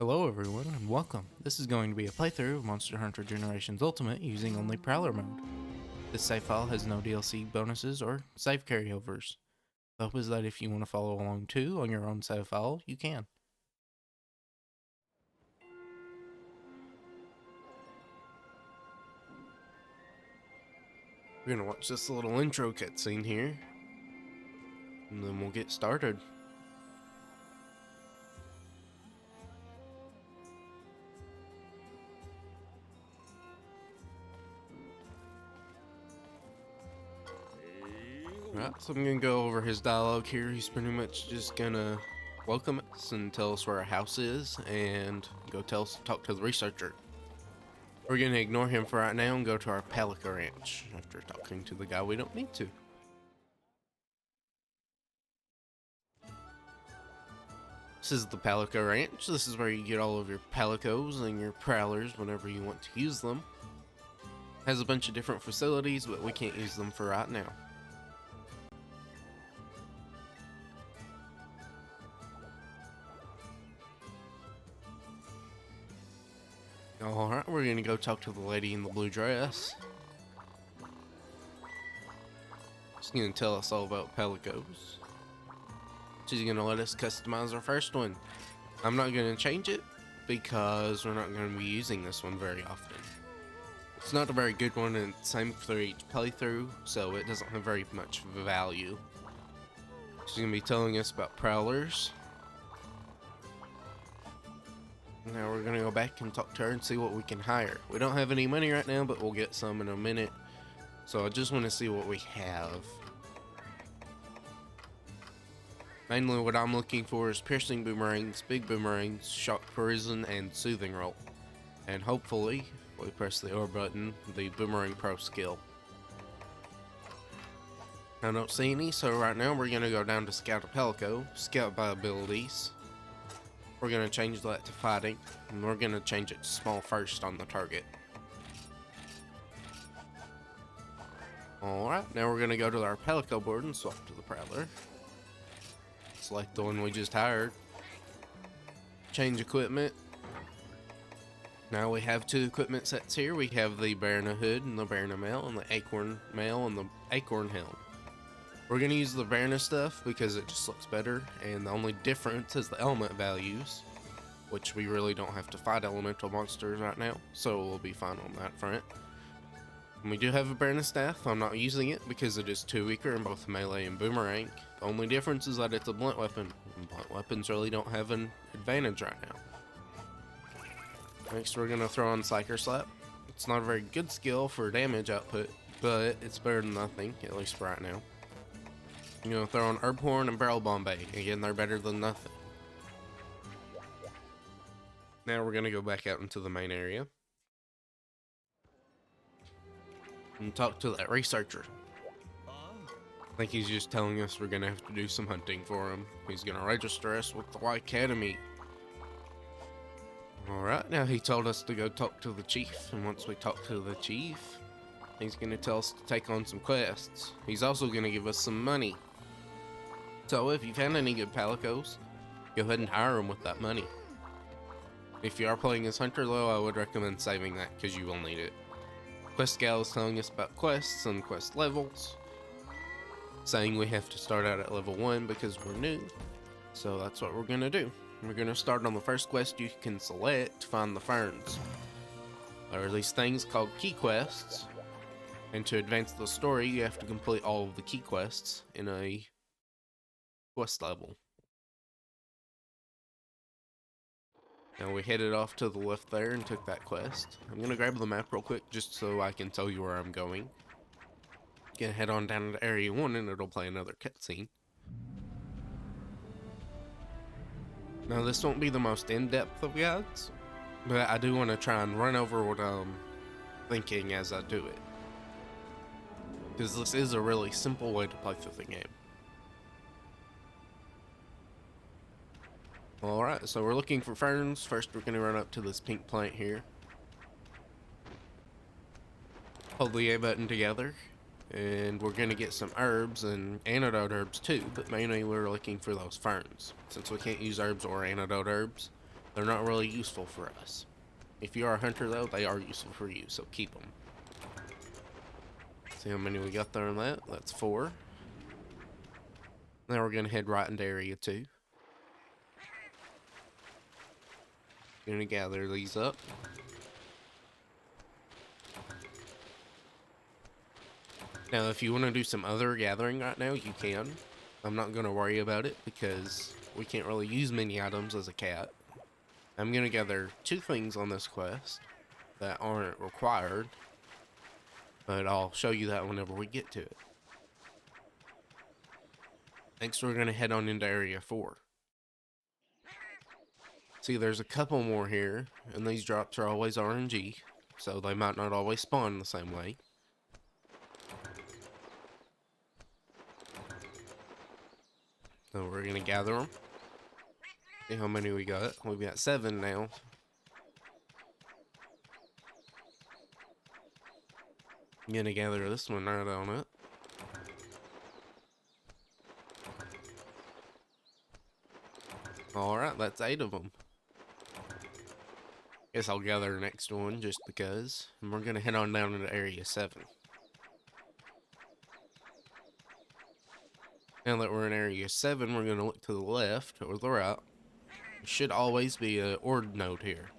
Hello everyone and welcome. This is going to be a playthrough of Monster Hunter Generations Ultimate using only Prowler mode. This save file has no DLC bonuses or save carryovers. The hope is that if you want to follow along too on your own save file, you can. We're going to watch this little intro cutscene here, and then we'll get started. Right, so I'm going to go over his dialogue here. He's pretty much just going to welcome us and tell us where our house is, and go talk to the researcher. We're going to ignore him for right now and go to our Pelica Ranch after talking to the guy we don't need to. This is the Pelica Ranch. This is where you get all of your Pelicos and your Prowlers whenever you want to use them. Has a bunch of different facilities, but we can't use them for right now. Alright, we're gonna go talk to the lady in the blue dress. She's gonna tell us all about Pelicos. She's gonna let us customize our first one. I'm not gonna change it because we're not gonna be using this one very often. It's not a very good one, and it's same for each playthrough, so it doesn't have very much value. She's gonna be telling us about Prowlers. Now we're gonna go back and talk to her and see what we can hire. We don't have any money right now, but we'll get some in a minute. So I just want to see what we have. Mainly what I'm looking for is piercing boomerangs, big boomerangs, shock prison, and soothing roll. And hopefully, if we press the R button, the boomerang pro skill. I don't see any, so right now we're gonna go down to Scout a Pelico, Scout by abilities. We're gonna change that to fighting, and we're gonna change it to small first on the target. Alright, now we're gonna go to our Pelico board and swap to the Prowler. Select the one we just hired. Change equipment. Now we have two equipment sets here. We have the Barona Hood and the Barona Mail, and the Acorn Mail and the Acorn Helm. We're gonna use the Barona stuff because it just looks better, and the only difference is the element values, which we really don't have to fight elemental monsters right now, so we'll be fine on that front. And we do have a Barona staff. I'm not using it because it is too weaker in both melee and boomerang. The only difference is that it's a blunt weapon, and blunt weapons really don't have an advantage right now. Next we're gonna throw on Psyker Slap. It's not a very good skill for damage output, but it's better than nothing, at least for right now. I'm gonna throw on Herb Horn and Barrel Bombay. Again, they're better than nothing. Now we're gonna go back out into the main area and talk to that researcher. I think he's just telling us we're gonna have to do some hunting for him. He's gonna register us with the Y Academy. Alright, now he told us to go talk to the chief, and once we talk to the chief, he's gonna tell us to take on some quests. He's also gonna give us some money. So if you found any good Pelicos, go ahead and hire them with that money. If you are playing as Hunter though, I would recommend saving that because you will need it. Quest Gal is telling us about quests and quest levels, saying we have to start out at level 1 because we're new. So that's what we're gonna do. We're gonna start on the first quest you can select to find the ferns. There are these things called key quests, and to advance the story you have to complete all of the key quests in a quest level. Now we headed off to the left there and took that quest. I'm gonna grab the map real quick just so I can tell you where I'm going. Gonna head on down to area 1 and it'll play another cutscene. Now this won't be the most in-depth of guides, but I do want to try and run over what I'm thinking as I do it, because this is a really simple way to play through the game. Alright, so we're looking for ferns. First we're going to run up to this pink plant here. Hold the A button together, and we're going to get some herbs and antidote herbs too, but mainly we're looking for those ferns, since we can't use herbs or antidote herbs. They're not really useful for us. If you are a hunter, though, they are useful for you, so keep them. See how many we got there on that? That's 4. Now we're going to head right into area 2. Going to gather these up. Now, if you want to do some other gathering right now, you can. I'm not going to worry about it because we can't really use many items as a cat. I'm going to gather 2 things on this quest that aren't required, but I'll show you that whenever we get to it. Next, we're going to head on into area 4. See, there's a couple more here, and these drops are always RNG, so they might not always spawn the same way. So we're going to gather them. See how many we got. We've got 7 now. I'm going to gather this one right on it. Alright, that's 8 of them. Guess I'll gather the next one just because. And we're going to head on down into area 7. Now that we're in area 7, we're going to look to the left or the right. There should always be an ore node here.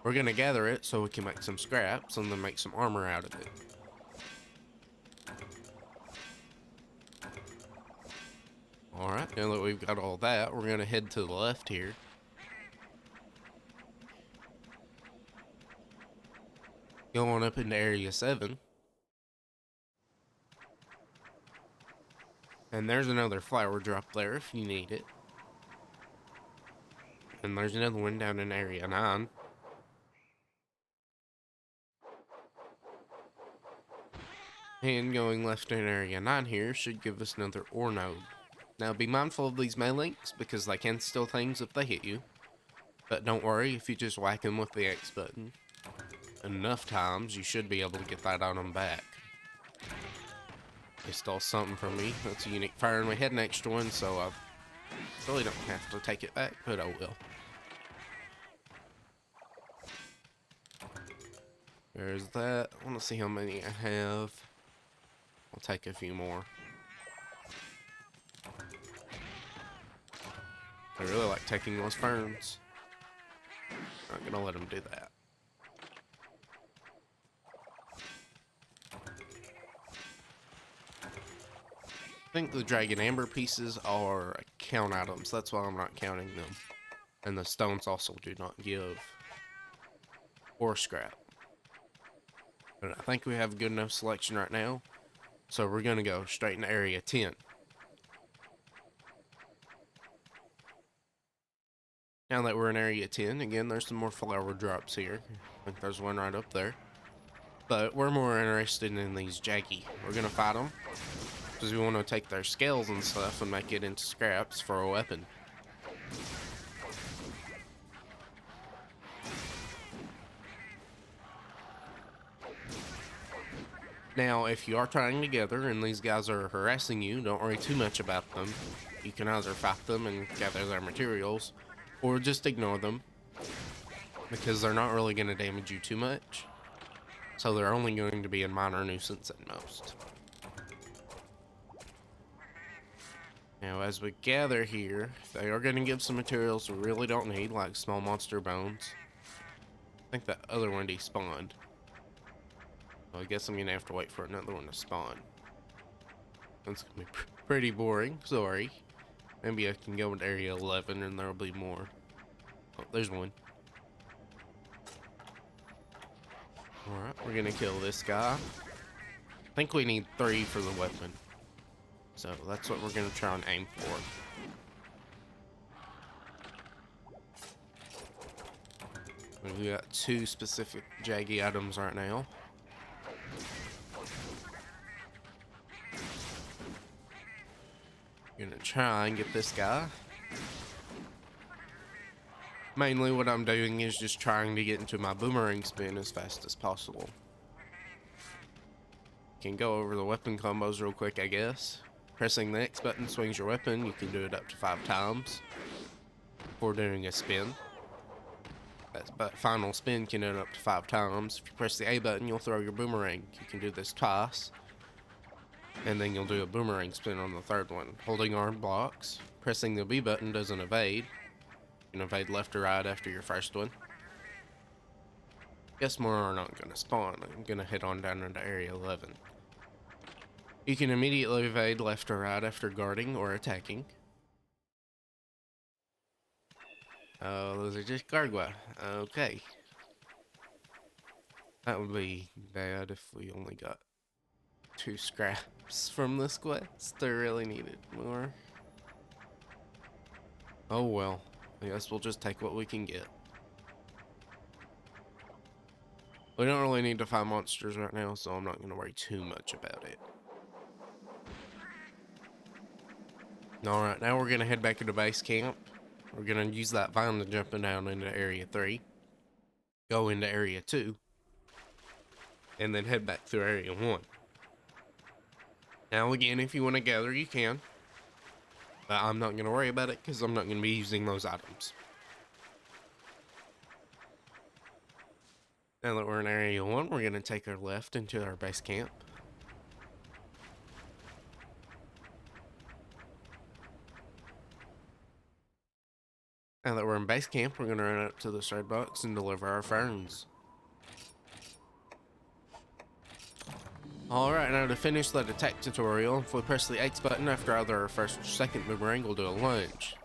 We're going to gather it so we can make some scraps and then make some armor out of it. Alright, now that we've got all that, we're going to head to the left here. Go on up into area 7. And there's another flower drop there if you need it. And there's another one down in area 9. And going left in area 9 here should give us another ore node. Now be mindful of these melinks because they can steal things if they hit you. But don't worry, if you just whack them with the X button enough times, you should be able to get that on them back. They stole something from me. That's a unique fern. We had an extra one, so I really don't have to take it back, but I will. There's that. I want to see how many I have. I'll take a few more. I really like taking those ferns. Not gonna let them do that. I think the dragon amber pieces are count items. That's why I'm not counting them. And the stones also do not give or scrap. But I think we have a good enough selection right now. So we're going to go straight into area 10. Now that we're in area 10, again, there's some more flower drops here. I think there's one right up there. But we're more interested in these jaggy. We're going to fight them. Because we want to take their scales and stuff and make it into scraps for a weapon. Now, if you are trying together and these guys are harassing you, don't worry too much about them. You can either fight them and gather their materials, or just ignore them. Because they're not really going to damage you too much. So they're only going to be a minor nuisance at most. Now, as we gather here, they are going to give some materials we really don't need, like small monster bones. I think that other one despawned. So I guess I'm going to have to wait for another one to spawn. That's going to be pretty boring, sorry. Maybe I can go into area 11 and there'll be more. Oh, there's one. Alright, we're going to kill this guy. I think we need 3 for the weapon. So that's what we're going to try and aim for. We got 2 specific jaggy items right now. Gonna try and get this guy. Mainly what I'm doing is just trying to get into my boomerang spin as fast as possible. Can go over the weapon combos real quick, I guess. Pressing the X button swings your weapon. You can do it up to 5 times before doing a spin. That final spin can end up to 5 times. If you press the A button, you'll throw your boomerang. You can do this twice, and then you'll do a boomerang spin on the third one. Holding arm blocks. Pressing the B button doesn't evade. You can evade left or right after your first one. Guess more are not going to spawn. I'm going to head on down into Area 11. You can immediately evade left or right after guarding or attacking. Oh, those are just gargoyle. Okay. That would be bad if we only got 2 scraps from this quest. I really needed more. Oh well. I guess we'll just take what we can get. We don't really need to find monsters right now, so I'm not going to worry too much about it. Alright, now we're going to head back to the base camp. We're going to use that vine to jump down into Area 3. Go into Area 2. And then head back through Area 1. Now again, if you want to gather, you can. But I'm not going to worry about it because I'm not going to be using those items. Now that we're in Area 1, we're going to take our left into our base camp. Now that we're in base camp, we're going to run up to the trade box and deliver our ferns. Alright, now to finish that attack tutorial, if we press the X button after either our first or second boomerang, we'll do a lunge.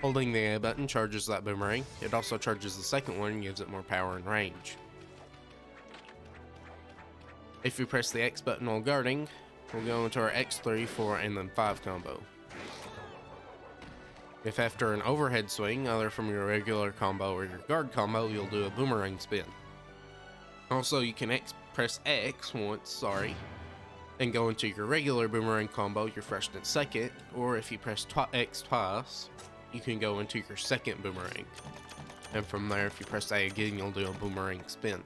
Holding the A button charges that boomerang. It also charges the second one and gives it more power and range. If we press the X button while guarding, we'll go into our X3, 4, and then 5 combo. If after an overhead swing, either from your regular combo or your guard combo, you'll do a boomerang spin. Also, you can press X once, and go into your regular boomerang combo, your first and second, or if you press X twice, you can go into your second boomerang. And from there, if you press A again, you'll do a boomerang spin.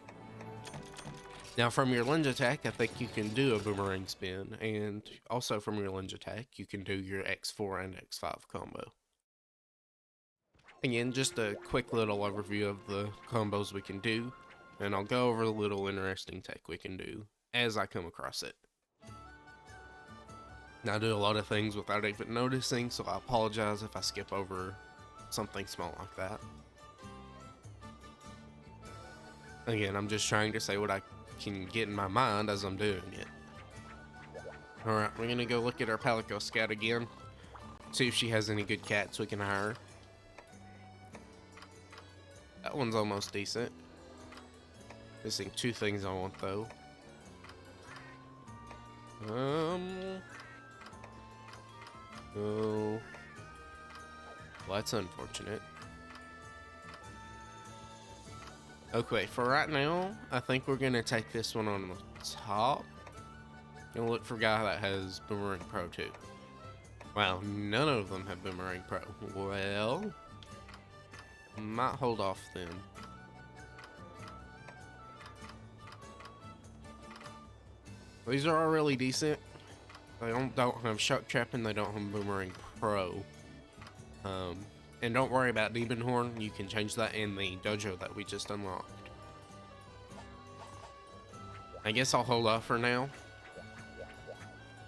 Now from your lunge attack, I think you can do a boomerang spin, and also from your lunge attack, you can do your X4 and X5 combo. Again, just a quick little overview of the combos we can do, and I'll go over the little interesting tech we can do as I come across it. Now I do a lot of things without even noticing, so I apologize if I skip over something small like that. Again, I'm just trying to say what I can get in my mind as I'm doing it. Alright, we're gonna go look at our Palico Scout again. See if she has any good cats we can hire. That one's almost decent. Missing 2 things I want though. Oh. Well, that's unfortunate. Okay, for right now, I think we're gonna take this one on the top. Gonna look for a guy that has Boomerang Pro too. Wow, none of them have Boomerang Pro. Well, might hold off then. These are all really decent. They don't have Shark Trap and they don't have Boomerang Pro. And don't worry about Demon Horn. You can change that in the dojo that we just unlocked. I guess I'll hold off for now.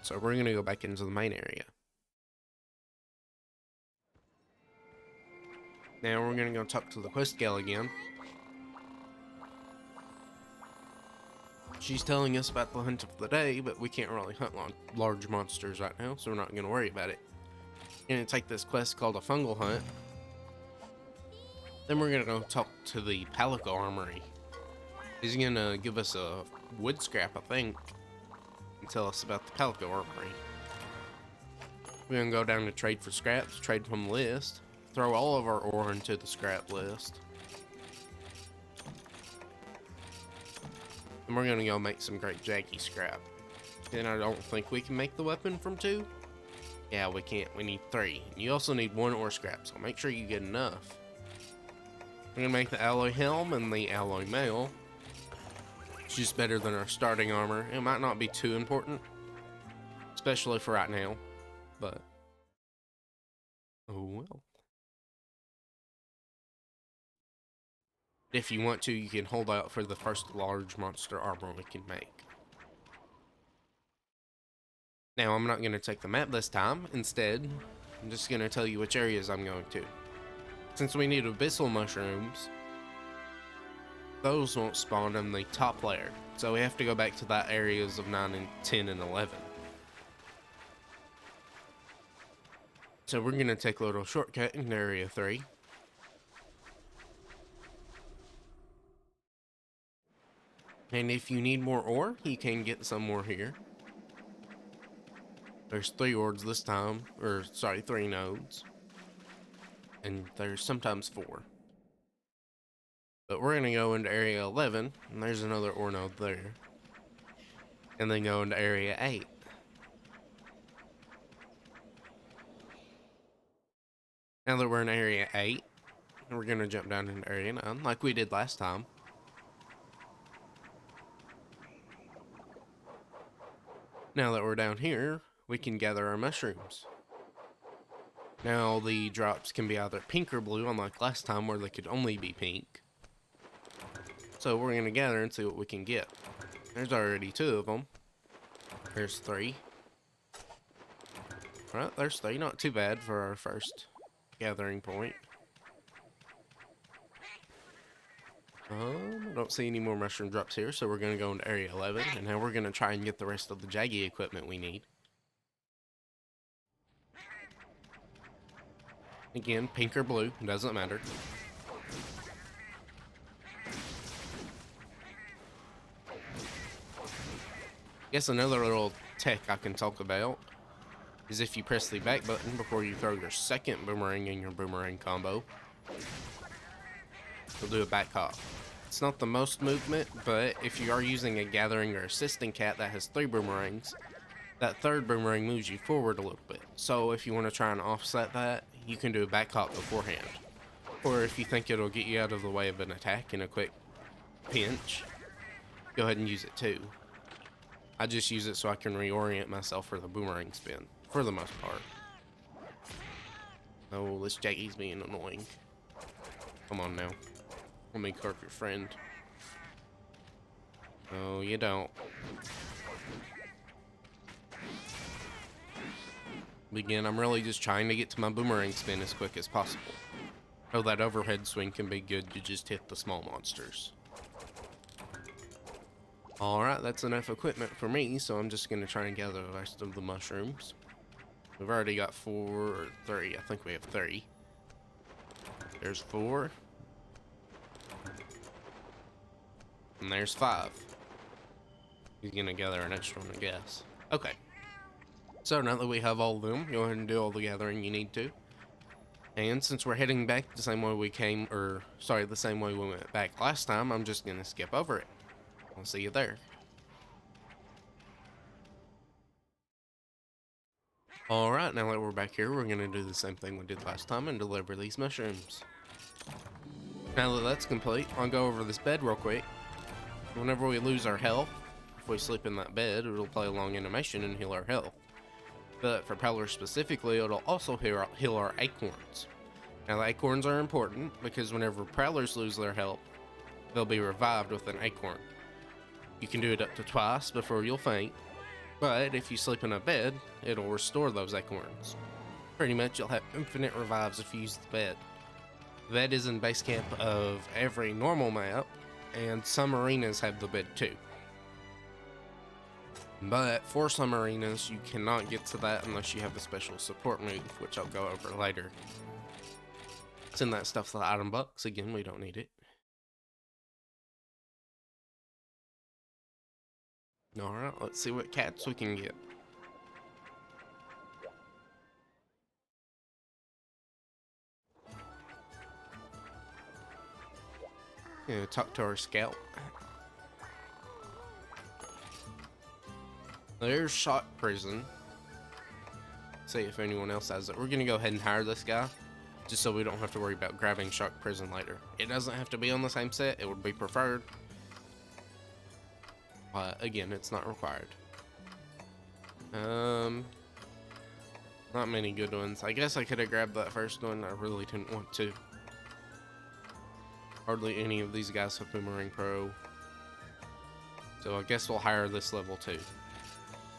So we're gonna go back into the main area. Now we're gonna go talk to the quest gal again. She's telling us about the hunt of the day, but we can't really hunt large monsters right now, so we're not gonna worry about it. We're gonna take this quest called a fungal hunt. Then we're gonna go talk to the Palico Armory. He's gonna give us a wood scrap, I think, and tell us about the Palico Armory. We're gonna go down to trade for scraps, trade from the list, throw all of our ore into the scrap list. And we're gonna go make some great Jackie scrap. And I don't think we can make the weapon from 2. Yeah, we can't. We need 3. You also need 1 ore scrap, so make sure you get enough. We're gonna make the alloy helm and the alloy mail. It's just better than our starting armor. It might not be too important, especially for right now, but oh well. If you want to, you can hold out for the first large monster armor we can make. Now, I'm not going to take the map this time. Instead, I'm just going to tell you which areas I'm going to. Since we need abyssal mushrooms, those won't spawn in the top layer. So we have to go back to that areas of 9 and 10 and 11. So we're going to take a little shortcut in area 3. And if you need more ore, you can get some more here. There's 3 ores this time, or sorry, 3 nodes. And there's sometimes 4. But we're gonna go into area 11, and there's another ore node there. And then go into area 8. Now that we're in area 8, we're gonna jump down into area 9, like we did last time. Now that we're down here, we can gather our mushrooms. Now the drops can be either pink or blue, unlike last time where they could only be pink. So we're gonna gather and see what we can get. There's already 2 of them. There's 3. Right, there's 3. Not too bad for our first gathering point. I don't see any more mushroom drops here, so we're gonna go into area 11, and now we're gonna try and get the rest of the jaggy equipment we need. Again, pink or blue, doesn't matter. Guess another little tech I can talk about is if you press the back button before you throw your second boomerang in your boomerang combo, you'll do a back hop. It's not the most movement, but if you are using a gathering or assisting cat that has 3 boomerangs, that third boomerang moves you forward a little bit. So if you want to try and offset that, you can do a back hop beforehand. Or if you think it'll get you out of the way of an attack in a quick pinch, go ahead and use it too. I just use it so I can reorient myself for the boomerang spin, for the most part. Oh, this Jaggy's being annoying. Come on now. Let me carve your friend. Oh, you don't. Again, I'm really just trying to get to my boomerang spin as quick as possible. Oh, that overhead swing can be good to just hit the small monsters. Alright, that's enough equipment for me, so I'm just going to try and gather the rest of the mushrooms. We've already got 4 or 3. I think we have 3. There's 4. And there's 5. He's going to gather an extra one, I guess. Okay. So now that we have all of them, go ahead and do all the gathering you need to. And since we're heading back the same way we came, or sorry, the same way we went back last time, I'm just going to skip over it. I'll see you there. Alright, now that we're back here, we're going to do the same thing we did last time and deliver these mushrooms. Now that that's complete, I'll go over this bed real quick. Whenever we lose our health, if we sleep in that bed, it'll play a long animation and heal our health. But for prowlers specifically, it'll also heal our acorns. Now the acorns are important because whenever prowlers lose their health, they'll be revived with an acorn. You can do it up to twice before you'll faint, but if you sleep in a bed, it'll restore those acorns. Pretty much you'll have infinite revives if you use the bed. The bed is in base camp of every normal map, and some arenas have the bed too. But for some arenas, you cannot get to that unless you have a special support move, which I'll go over later. It's in that stuff, the item box. Again, we don't need it. Alright, let's see what cats we can get. Yeah, talk to our scout. There's Shock Prison. See if anyone else has it. We're gonna go ahead and hire this guy, just so we don't have to worry about grabbing Shock Prison later. It doesn't have to be on the same set, it would be preferred. But again, it's not required. Not many good ones. I guess I could have grabbed that first one. I really didn't want to. Hardly any of these guys have Boomerang Pro. So I guess we'll hire this level 2.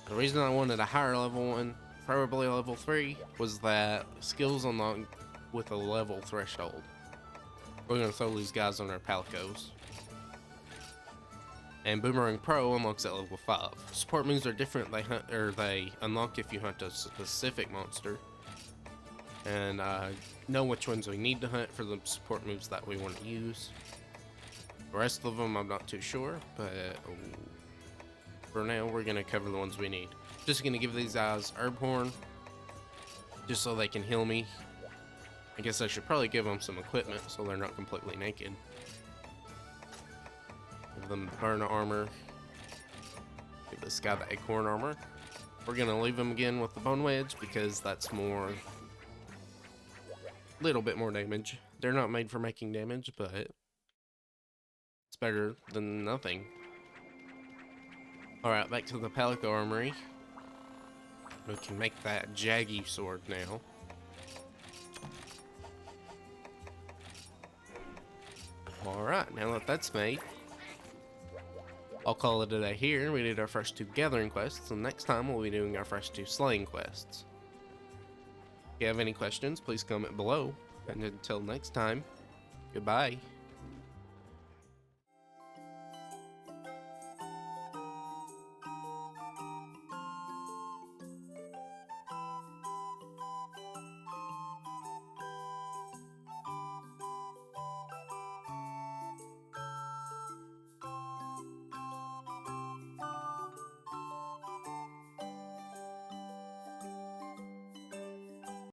The reason I wanted a higher level 1, preferably level 3, was that skills unlock with a level threshold. We're going to throw these guys on our Palicos. And Boomerang Pro unlocks at level 5. Support moves are different, they unlock if you hunt a specific monster. And know which ones we need to hunt for the support moves that we want to use. The rest of them I'm not too sure, but for now we're going to cover the ones we need. Just going to give these guys Herb Horn, just so they can heal me. I guess I should probably give them some equipment so they're not completely naked. Give them burn armor. Give this guy the acorn armor. We're going to leave him again with the bone wedge because that's more... little bit more damage. They're not made for making damage, but it's better than nothing. Alright, back to the Palico Armory. We can make that Jaggy sword now. Alright, now that that's made, I'll call it a day here. We did our first 2 gathering quests, and next time we'll be doing our first 2 slaying quests. If you have any questions, please comment below. And until next time, goodbye.